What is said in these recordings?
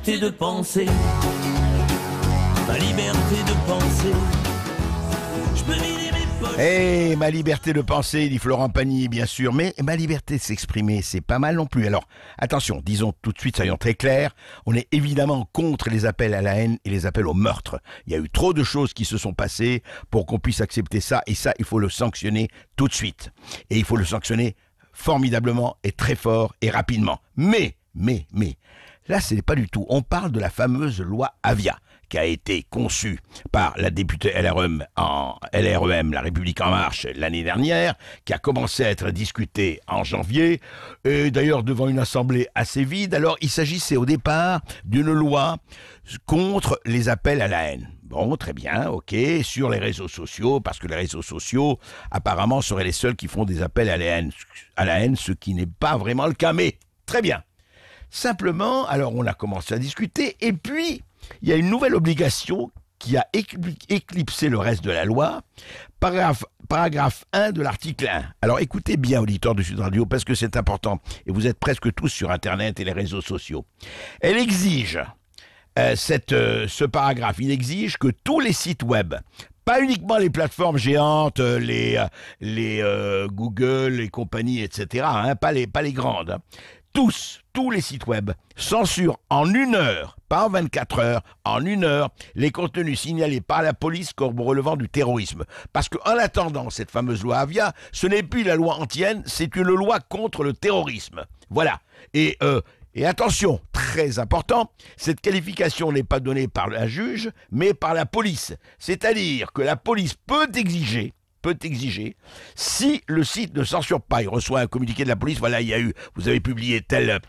liberté de penser, ma liberté de penser. Je peux vider mes poches. Eh, ma liberté de penser, dit Florent Pagny, bien sûr, mais ma liberté de s'exprimer, c'est pas mal non plus. Alors, attention, disons tout de suite, soyons très clairs, on est évidemment contre les appels à la haine et les appels au meurtre. Il y a eu trop de choses qui se sont passées pour qu'on puisse accepter ça, et ça, il faut le sanctionner tout de suite. Et il faut le sanctionner formidablement et très fort et rapidement. Mais, là, ce n'est pas du tout. On parle de la fameuse loi Avia, qui a été conçue par la députée LREM, La République En Marche, l'année dernière, qui a commencé à être discutée en janvier, et d'ailleurs devant une assemblée assez vide. Alors, il s'agissait au départ d'une loi contre les appels à la haine. Bon, très bien, ok, sur les réseaux sociaux, parce que les réseaux sociaux, apparemment, seraient les seuls qui font des appels à la haine, ce qui n'est pas vraiment le cas, mais très bien. Simplement, alors on a commencé à discuter, et puis, il y a une nouvelle obligation qui a éclipsé le reste de la loi, paragraphe 1 de l'article 1. Alors écoutez bien, auditeurs de Sud Radio, parce que c'est important, et vous êtes presque tous sur Internet et les réseaux sociaux. Elle exige, ce paragraphe, il exige que tous les sites web, pas uniquement les plateformes géantes, les Google et compagnie, etc., pas les grandes, hein, tous les sites web censurent en 1 heure, pas en 24 heures, en 1 heure, les contenus signalés par la police comme relevant du terrorisme. Parce qu'en attendant cette fameuse loi Avia, ce n'est plus la loi antienne, c'est une loi contre le terrorisme. Voilà. Et attention, très important, cette qualification n'est pas donnée par un juge, mais par la police. C'est-à-dire que la police peut exiger, si le site ne censure pas, il reçoit un communiqué de la police, voilà, vous avez publié tel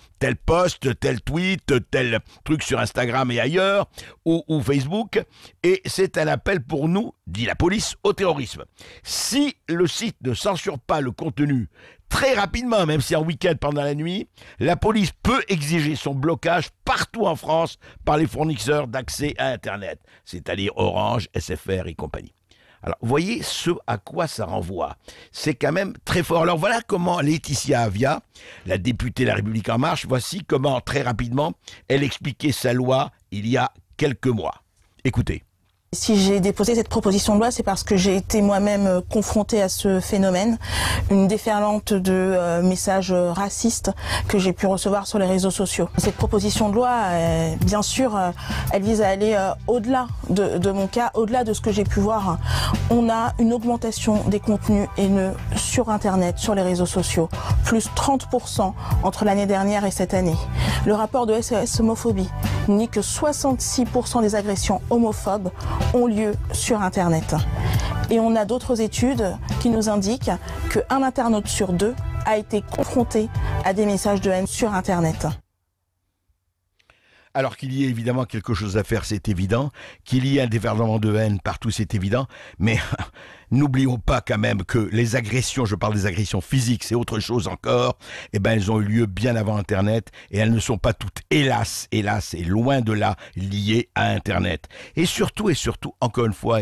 post, tel tweet, tel truc sur Instagram et ailleurs, ou Facebook, et c'est un appel pour nous, dit la police, au terrorisme. Si le site ne censure pas le contenu très rapidement, même si en week-end pendant la nuit, la police peut exiger son blocage partout en France par les fournisseurs d'accès à Internet, c'est-à-dire Orange, SFR et compagnie. Alors, vous voyez ce à quoi ça renvoie. C'est quand même très fort. Alors, voilà comment Laetitia Avia, la députée de La République En Marche, voici comment, très rapidement, elle expliquait sa loi il y a quelques mois. Écoutez. Si j'ai déposé cette proposition de loi, c'est parce que j'ai été moi-même confrontée à ce phénomène, une déferlante de messages racistes que j'ai pu recevoir sur les réseaux sociaux. Cette proposition de loi, bien sûr, elle vise à aller au-delà de mon cas, au-delà de ce que j'ai pu voir. On a une augmentation des contenus haineux sur Internet, sur les réseaux sociaux, plus 30% entre l'année dernière et cette année. Le rapport de SOS Homophobie dit que 66% des agressions homophobes ont lieu sur Internet. Et on a d'autres études qui nous indiquent qu'un internaute sur 2 a été confronté à des messages de haine sur Internet. Alors qu'il y ait évidemment quelque chose à faire, c'est évident. Qu'il y ait un déferlement de haine partout, c'est évident. Mais n'oublions pas quand même que les agressions, je parle des agressions physiques, c'est autre chose encore, elles ont eu lieu bien avant Internet et elles ne sont pas toutes, hélas, et loin de là, liées à Internet. Et surtout, encore une fois,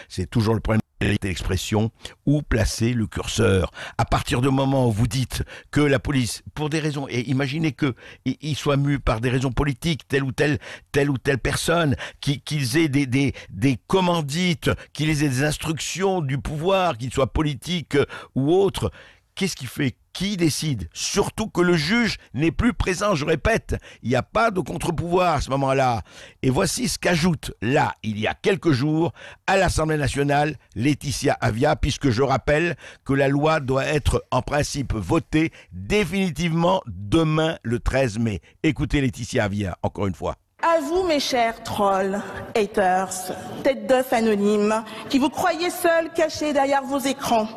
c'est toujours le problème de l'expression, où placer le curseur. À partir du moment où vous dites que la police, pour des raisons, et imaginez qu'ils soient mus par des raisons politiques, telle ou telle personne, qu'ils aient des commandites, qu'ils aient des instructions du pouvoir, qu'ils soient politiques ou autres, qu'est-ce qui fait? Qui décide? Surtout que le juge n'est plus présent, je répète, il n'y a pas de contre-pouvoir à ce moment-là. Et voici ce qu'ajoute là, il y a quelques jours, à l'Assemblée nationale, Laetitia Avia, puisque je rappelle que la loi doit être en principe votée définitivement demain le 13 mai. Écoutez Laetitia Avia, encore une fois. À vous, mes chers trolls, haters, têtes d'œufs anonymes, qui vous croyez seuls cachés derrière vos écrans,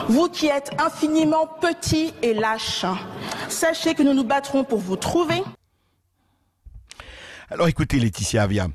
vous qui êtes infiniment petits et lâches, sachez que nous nous battrons pour vous trouver. Alors écoutez Laetitia Avia,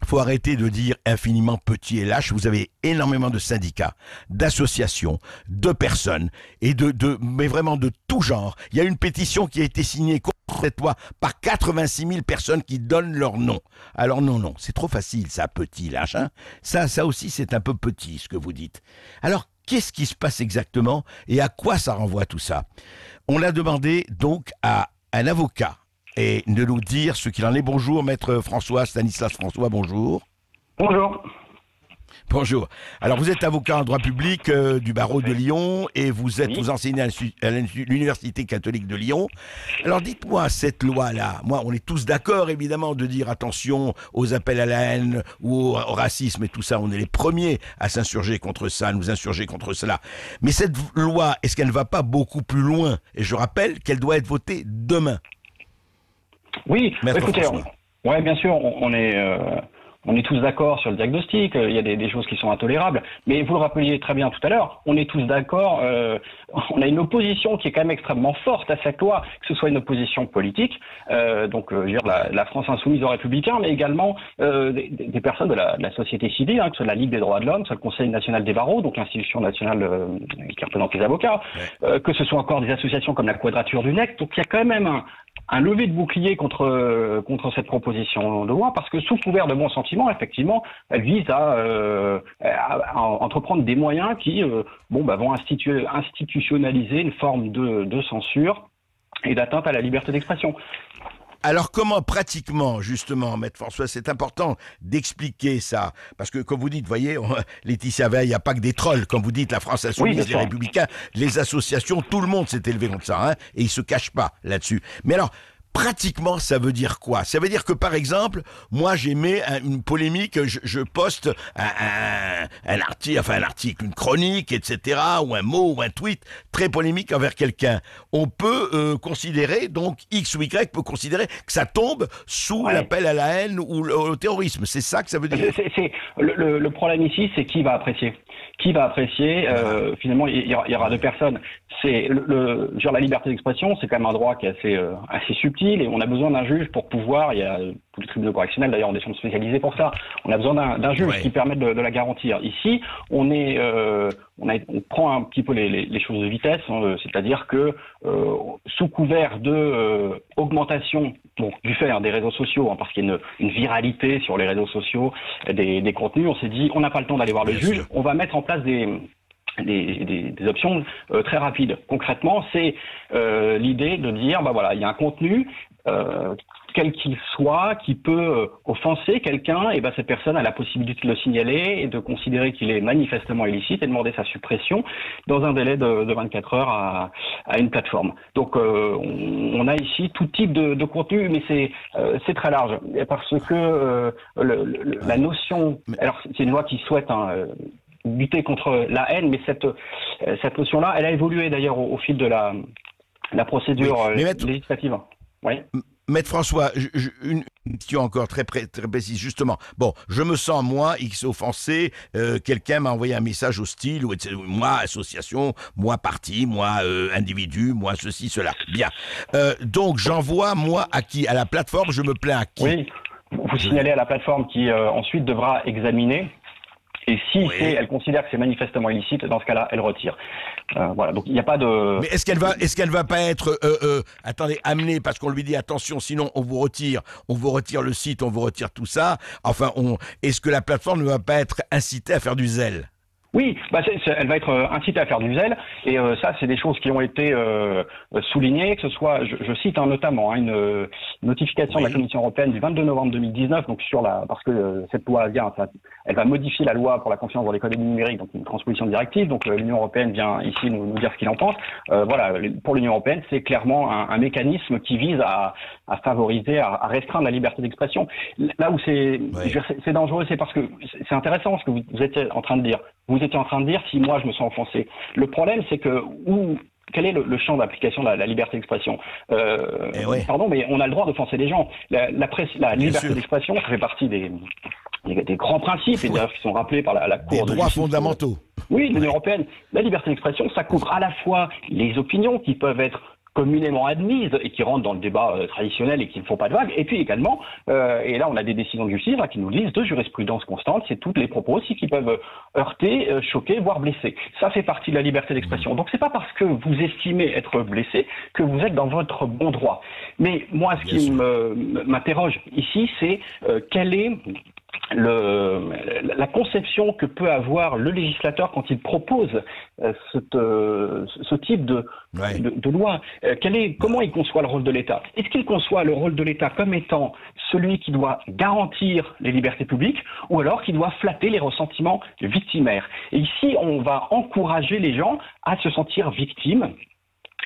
faut arrêter de dire infiniment petit et lâche. Vous avez énormément de syndicats, d'associations, de personnes et mais vraiment de tout genre. Il y a une pétition qui a été signée contre cette loi par 86 000 personnes qui donnent leur nom. Alors non, c'est trop facile ça, petit lâche. Hein, ça aussi c'est un peu petit ce que vous dites. Alors qu'est-ce qui se passe exactement et à quoi ça renvoie tout ça? On a demandé donc à un avocat et de nous dire ce qu'il en est. Bonjour, maître François, Stanislas François, bonjour. Bonjour. Bonjour. Alors, vous êtes avocat en droit public du barreau de Lyon et vous enseignez à l'Université catholique de Lyon. Alors, dites-moi, cette loi-là, moi, on est tous d'accord, évidemment, de dire attention aux appels à la haine ou au racisme et tout ça. On est les premiers à s'insurger contre ça, à nous insurger contre cela. Mais cette loi, est-ce qu'elle ne va pas beaucoup plus loin? Et je rappelle qu'elle doit être votée demain. Oui, Maître écoutez, François. ouais, bien sûr, on est tous d'accord sur le diagnostic, il y a des choses qui sont intolérables, mais vous le rappeliez très bien tout à l'heure, on est tous d'accord, on a une opposition qui est quand même extrêmement forte à cette loi, que ce soit une opposition politique, je veux dire la France insoumise aux républicains, mais également des personnes de la société civile, que ce soit la Ligue des droits de l'homme, que ce soit le Conseil national des barreaux, donc l'institution nationale qui représente les avocats, que ce soit encore des associations comme la Quadrature du NEC, donc il y a quand même un lever de bouclier contre cette proposition de loi, parce que sous couvert de bon sentiment, effectivement, elle vise à entreprendre des moyens qui vont institutionnaliser une forme de censure et d'atteinte à la liberté d'expression. Alors comment pratiquement, justement, Maître François, c'est important d'expliquer ça, parce que comme vous dites, voyez, Laetitia Veil, il n'y a pas que des trolls, comme vous dites, la France insoumise, les Républicains, les associations, tout le monde s'est élevé contre ça, hein, et ils se cachent pas là-dessus. Mais alors, pratiquement, ça veut dire quoi? Ça veut dire que, par exemple, moi, j'émets une polémique, je poste un article, une chronique, etc., ou un mot, ou un tweet très polémique envers quelqu'un. On peut considérer, donc, X ou Y peut considérer que ça tombe sous l'appel à la haine ou au terrorisme. C'est ça que ça veut dire? Le problème ici, c'est qui va apprécier. Qui va apprécier finalement, il y aura deux personnes. C'est genre la liberté d'expression, c'est quand même un droit qui est assez subtil, et on a besoin d'un juge pour pouvoir. Il y a tous les tribunaux correctionnels d'ailleurs ont des chambres spécialisées pour ça. On a besoin d'un juge qui permette de la garantir. Ici, on prend un petit peu les choses de vitesse, hein, c'est-à-dire que sous couvert de augmentation du fait des réseaux sociaux, hein, parce qu'il y a une viralité sur les réseaux sociaux des contenus, on s'est dit on n'a pas le temps d'aller voir le juge, on va mettre en place des options très rapides. Concrètement, c'est l'idée de dire il y a un contenu quel qu'il soit, qui peut offenser quelqu'un, et cette personne a la possibilité de le signaler et de considérer qu'il est manifestement illicite et demander sa suppression dans un délai de 24 heures à une plateforme. Donc on a ici tout type de contenu, mais c'est très large, parce que la notion, alors c'est une loi qui souhaite lutter contre la haine, mais cette notion-là, elle a évolué d'ailleurs au fil de la procédure législative. Oui. Maître François, une question encore très précise, justement. Bon, je me sens, moi, X offensé, quelqu'un m'a envoyé un message hostile, ou moi, association, moi, parti, moi, individu, moi, ceci, cela. Bien. Donc, j'envoie, moi, à qui? À la plateforme, je me plains à qui? Oui, vous signalez à la plateforme qui, ensuite, devra examiner. Et si elle considère que c'est manifestement illicite, dans ce cas-là, elle retire. Voilà, donc il n'y a pas de... Mais est-ce qu'elle va pas être, amenée, parce qu'on lui dit attention, sinon on vous retire le site, on vous retire tout ça. Enfin, est-ce que la plateforme ne va pas être incitée à faire du zèle? Oui, elle va être incitée à faire du zèle, et ça, c'est des choses qui ont été soulignées, que ce soit, je cite notamment une notification de la Commission européenne du 22 novembre 2019, donc parce que cette loi elle va modifier la loi pour la confiance dans l'économie numérique, donc une transposition directive, donc l'Union européenne vient ici nous dire ce qu'il en pense. Voilà, pour l'Union européenne, c'est clairement un mécanisme qui vise à favoriser, à restreindre la liberté d'expression. Là où c'est dangereux, c'est parce que c'est intéressant ce que vous étiez en train de dire. Vous étiez en train de dire si moi je me sens offensé. Le problème, c'est que quel est le champ d'application de la liberté d'expression? Pardon, mais on a le droit d'offenser les gens. La liberté d'expression, ça fait partie des grands principes, et d'ailleurs qui sont rappelés par la Cour des droits fondamentaux. Oui, l'Union européenne. La liberté d'expression, ça couvre à la fois les opinions qui peuvent être communément admises et qui rentrent dans le débat traditionnel et qui ne font pas de vagues, et puis également, et là on a des décisions de justice qui nous disent de jurisprudence constante, c'est toutes les propos aussi qui peuvent heurter, choquer, voire blesser. Ça fait partie de la liberté d'expression. Donc c'est pas parce que vous estimez être blessé que vous êtes dans votre bon droit. Mais moi, ce qui m'interroge ici, c'est quelle est la conception que peut avoir le législateur quand il propose ce type de loi. Comment il conçoit le rôle de l'État? Est-ce qu'il conçoit le rôle de l'État comme étant celui qui doit garantir les libertés publiques, ou alors qui doit flatter les ressentiments victimaires? Et ici, on va encourager les gens à se sentir victimes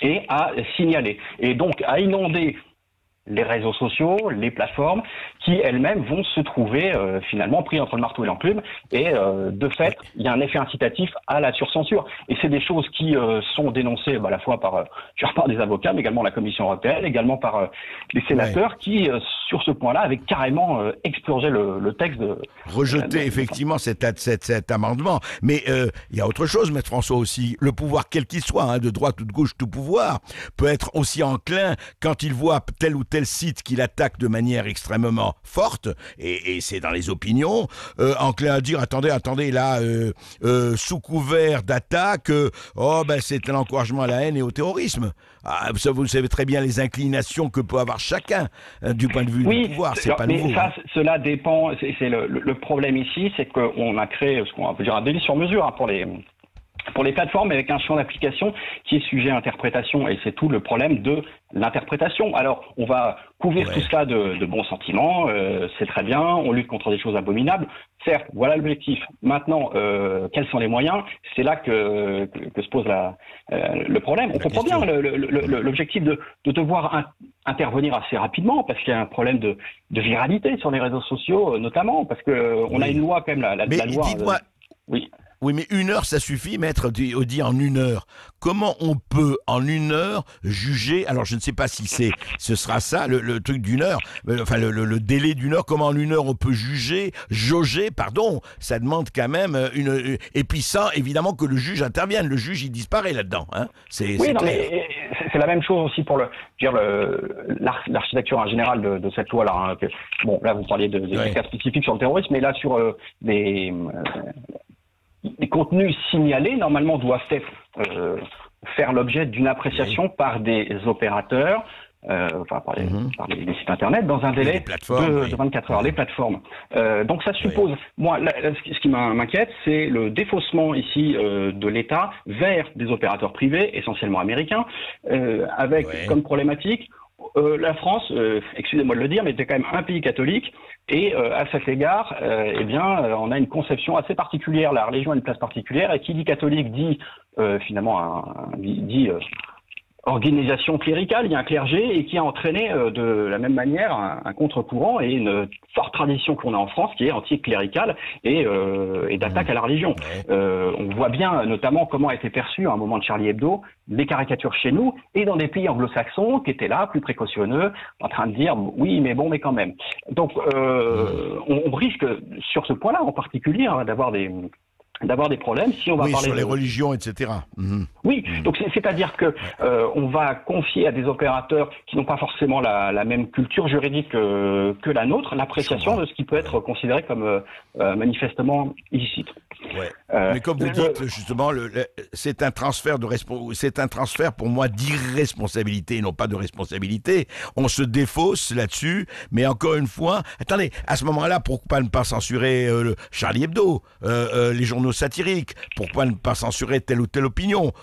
et à signaler, et donc à inonder les réseaux sociaux, les plateformes, qui elles-mêmes vont se trouver finalement pris entre le marteau et l'enclume, et de fait, il y a un effet incitatif à la surcensure. Et c'est des choses qui sont dénoncées à la fois par des avocats, mais également la Commission européenne, également par les sénateurs qui, sur ce point-là, avaient carrément expurgé le texte. Rejeter effectivement cet amendement. Mais il y a autre chose, Maître François, aussi. Le pouvoir, quel qu'il soit, de droite ou de gauche, tout pouvoir, peut être aussi enclin quand il voit tel ou tel site qu'il attaque de manière extrêmement forte, et c'est dans les opinions, enclin à dire attendez là, sous couvert d'attaque, c'est un encouragement à la haine et au terrorisme. Vous savez très bien les inclinations que peut avoir chacun du point de vue du pouvoir, c'est pas nouveau. Ça, cela dépend, c'est le problème ici, c'est qu'on a créé ce qu'on peut dire un délit sur mesure pour les plateformes, avec un champ d'application qui est sujet à interprétation, et c'est tout le problème de l'interprétation. Alors, on va couvrir tout cela de bons sentiments, c'est très bien, on lutte contre des choses abominables. Certes, voilà l'objectif. Maintenant, quels sont les moyens? C'est là que se pose le problème. On comprend bien l'objectif de devoir intervenir assez rapidement, parce qu'il y a un problème de viralité sur les réseaux sociaux, notamment, parce que on a une loi quand même, la loi. Dites-moi, oui, mais 1 heure, ça suffit, maître, dit en 1 heure. Comment on peut, en 1 heure, juger, alors je ne sais pas si ce sera ça, le truc d'1 heure, enfin le délai d'1 heure, comment en 1 heure on peut jauger, ça demande quand même et puis ça, évidemment que le juge intervienne, le juge il disparaît là-dedans, hein. C'est la même chose aussi pour l'architecture en général de cette loi-là. Bon, là vous parliez des cas spécifiques sur le terrorisme, mais là sur les contenus signalés, normalement, doivent faire l'objet d'une appréciation par des opérateurs, par les sites Internet, dans un délai de 24 heures, les plateformes. Donc ça suppose, moi, ce qui m'inquiète, c'est le défaussement ici de l'État vers des opérateurs privés, essentiellement américains, avec comme problématique la France, excusez-moi de le dire, mais c'est quand même un pays catholique, et à cet égard, on a une conception assez particulière. La religion a une place particulière, et qui dit catholique dit organisation cléricale, il y a un clergé, et qui a entraîné de la même manière un contre-courant et une forte tradition qu'on a en France qui est anti-cléricale et d'attaque à la religion. On voit bien notamment comment a été perçu à un moment de Charlie Hebdo des caricatures chez nous et dans des pays anglo-saxons qui étaient là, plus précautionneux, en train de dire oui mais bon mais quand même. Donc on risque sur ce point-là en particulier d'avoir des problèmes si on va parler sur les religions, etc. Oui, donc c'est-à-dire que on va confier à des opérateurs qui n'ont pas forcément la même culture juridique que la nôtre l'appréciation de ce qui peut être considéré comme manifestement illicite. Mais comme vous dites justement, c'est un transfert pour moi d'irresponsabilité, non pas de responsabilité. On se défausse là-dessus, mais encore une fois, attendez, à ce moment-là, pourquoi ne pas censurer Charlie Hebdo, les journaux satiriques, pourquoi ne pas censurer telle ou telle opinion,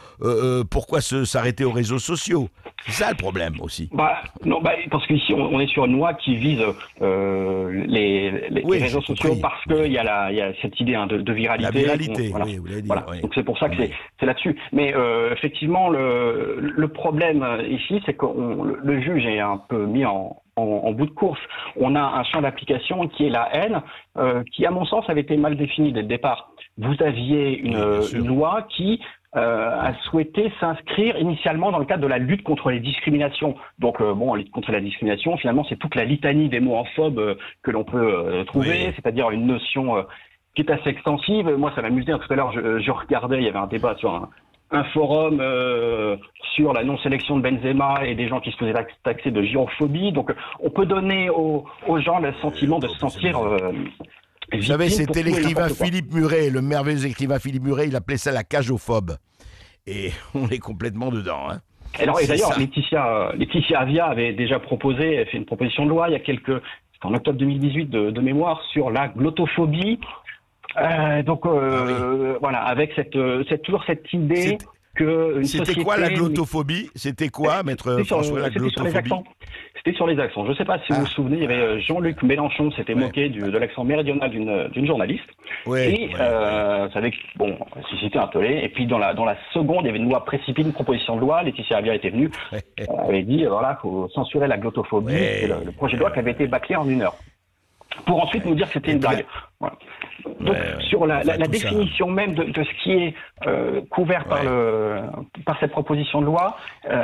pourquoi s'arrêter aux réseaux sociaux? C'est ça le problème aussi. Parce qu'ici on est sur une loi qui vise les réseaux sociaux parce qu'il y a cette idée de viralité. La viralité, oui, vous l'avez dit. Voilà. Donc c'est pour ça que c'est là-dessus. Mais effectivement, le problème ici, c'est que le juge est un peu mis en bout de course. On a un champ d'application qui est la haine, qui à mon sens avait été mal défini dès le départ. Vous aviez une loi qui a souhaité s'inscrire initialement dans le cadre de la lutte contre les discriminations. Donc la lutte contre la discrimination, finalement, c'est toute la litanie des mots homophobes que l'on peut trouver, c'est-à-dire une notion qui est assez extensive. Moi, ça m'amusait, tout à l'heure, je regardais, il y avait un débat sur un forum sur la non-sélection de Benzema et des gens qui se faisaient taxer de gyrophobie. Donc, on peut donner aux gens le sentiment de se sentir... Vous savez, c'était l'écrivain Philippe Muret, le merveilleux écrivain Philippe Muret, il appelait ça la cagophobe. Et on est complètement dedans, hein. Alors, et d'ailleurs, Laetitia Avia avait déjà fait une proposition de loi il y a quelques en octobre 2018 de mémoire sur la glottophobie. Voilà, avec toujours cette idée que une société... C'était quoi la glottophobie? C'était quoi, Maître François, la glottophobie? C'était sur les accents. Je ne sais pas si vous vous souvenez, il y avait Jean-Luc Mélenchon s'était moqué de l'accent méridional d'une journaliste. Ça avait suscité un tollé. Et puis dans la seconde, il y avait une loi précipitée, une proposition de loi. Laetitia Avia était venue, avait dit voilà, faut censurer la glottophobie. C'est le projet de loi qui avait été bâclé en 1 heure. Pour ensuite nous dire que c'était une blague. Voilà. Donc sur la définition même de ce qui est couvert par cette proposition de loi,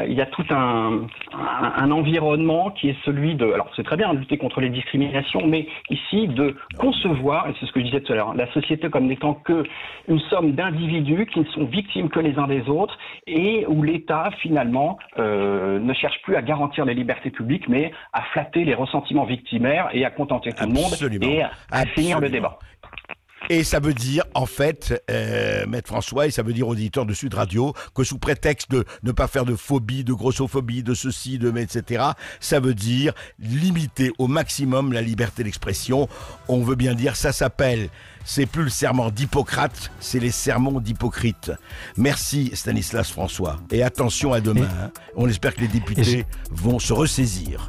il y a tout un environnement qui est celui de... Alors c'est très bien de lutter contre les discriminations, mais ici de concevoir, et c'est ce que je disais tout à l'heure, la société comme n'étant que une somme d'individus qui ne sont victimes que les uns des autres et où l'État finalement ne cherche plus à garantir les libertés publiques, mais à flatter les ressentiments victimaires et à contenter tout le monde et à finir le débat. Et ça veut dire, en fait, Maître François, et ça veut dire aux auditeurs de Sud Radio, que sous prétexte de ne pas faire de phobie, de grossophobie, de ceci, etc., ça veut dire limiter au maximum la liberté d'expression. On veut bien dire, ça s'appelle, c'est plus le serment d'Hippocrate, c'est les sermons d'Hypocrite. Merci Stanislas François. Et attention à demain, hein. On espère que les députés vont se ressaisir.